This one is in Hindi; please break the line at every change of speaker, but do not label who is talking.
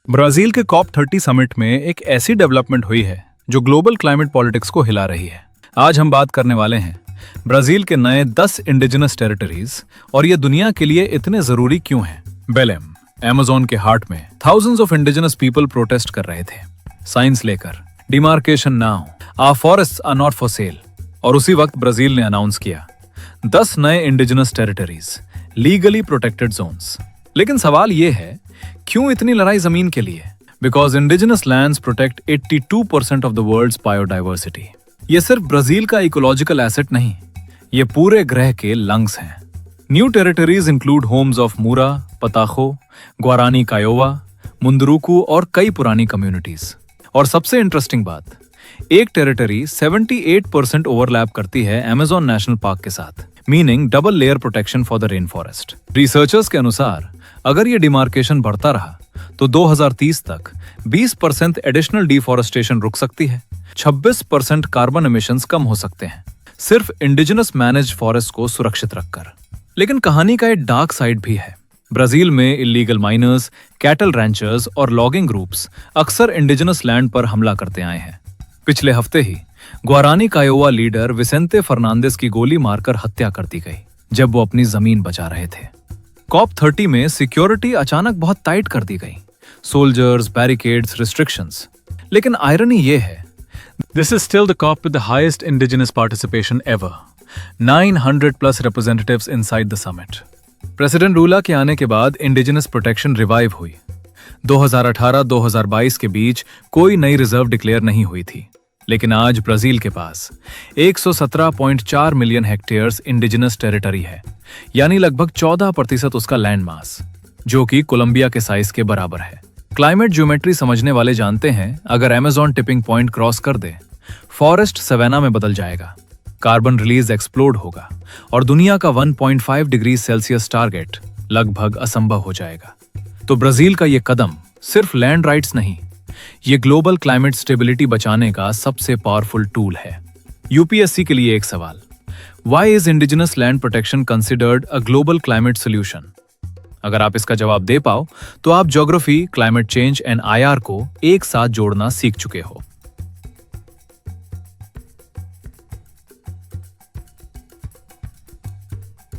ब्राजील के COP30 समिट में एक ऐसी डेवलपमेंट हुई है जो ग्लोबल क्लाइमेट पॉलिटिक्स को हिला रही है। आज हम बात करने वाले हैं ब्राजील के नए 10 इंडिजिनस टेरिटरीज और ये दुनिया के लिए इतने जरूरी क्यों हैं। बेलेम, अमेज़न के हार्ट में thousands of indigenous people protest कर रहे थे साइंस लेकर, demarcation now, our forests are not for sale. और उसी वक्त ब्राजील ने अनाउंस किया 10 नए indigenous territories, legally protected zones. लेकिन सवाल ये है, क्यों इतनी लड़ाई जमीन के लिए? Because indigenous lands protect 82% of the world's biodiversity. ये सिर्फ ब्राजील का इकोलॉजिकल एसेट नहीं, ये पूरे ग्रह के लंग्स हैं। New territories include homes of Mura, Pataxo, Guarani Kaiowa, Munduruku और कई पुरानी कम्युनिटीज। और सबसे इंटरेस्टिंग बात, एक टेरिटरी 78% ओवरलैप करती है अमेज़न नेशनल पार्क के साथ, meaning double layer protection for the rain forest. Researchers के अनुसार अगर ये डिमार्केशन बढ़ता रहा तो 2030 तक 20% एडिशनल डिफॉरेस्टेशन रुक सकती है, 26% कार्बन एमिशंस कम हो सकते हैं, सिर्फ इंडिजिनस मैनेज्ड फॉरेस्ट को सुरक्षित रखकर। लेकिन कहानी का एक डार्क साइड भी है। ब्राजील में इलीगल माइनर्स, कैटल रैंचर्स और लॉगिंग ग्रुप्स अक्सर इंडिजिनस लैंड पर हमला करते आए हैं। पिछले हफ्ते ही ग्वारानी कायोवा लीडर विसेंते फर्नांडिस की गोली मारकर हत्या कर दी गई जब वो अपनी जमीन बचा रहे थे। COP30 में सिक्योरिटी अचानक बहुत टाइट कर दी गई, सोल्जर्स, बैरिकेड्स, रिस्ट्रिक्शंस। लेकिन आयरनी ये है, this is still the COP with the highest indigenous participation ever, 900 plus representatives inside the summit. President Lula के आने के बाद इंडिजिनस प्रोटेक्शन रिवाइव हुई। 2018-2022 के बीच कोई नई रिजर्व डिक्लेयर नहीं हुई थी, लेकिन आज ब्राजील के पास 117.4 मिलियन हेक्टेयर्स इंडिजिनस टेरिटरी है, यानी लगभग 14% उसका लैंड मास, जो कि कोलंबिया के साइज के बराबर है। क्लाइमेट ज्योमेट्री समझने वाले जानते हैं, अगर अमेज़न टिपिंग पॉइंट क्रॉस कर दे, फॉरेस्ट सवेना में बदल जाएगा, कार्बन रिलीज एक्सप्लोड होगा और दुनिया का 1.5 डिग्री सेल्सियस टारगेट लगभग असंभव हो जाएगा। तो ब्राजील का ये कदम सिर्फ लैंड राइट्स नहीं, ये ग्लोबल क्लाइमेट स्टेबिलिटी बचाने का सबसे पावरफुल टूल है। यूपीएससी के लिए एक सवाल, why is indigenous land protection considered a global climate solution? अगर आप इसका जवाब दे पाओ तो आप geography, climate change and IR को एक साथ जोड़ना सीख चुके हो।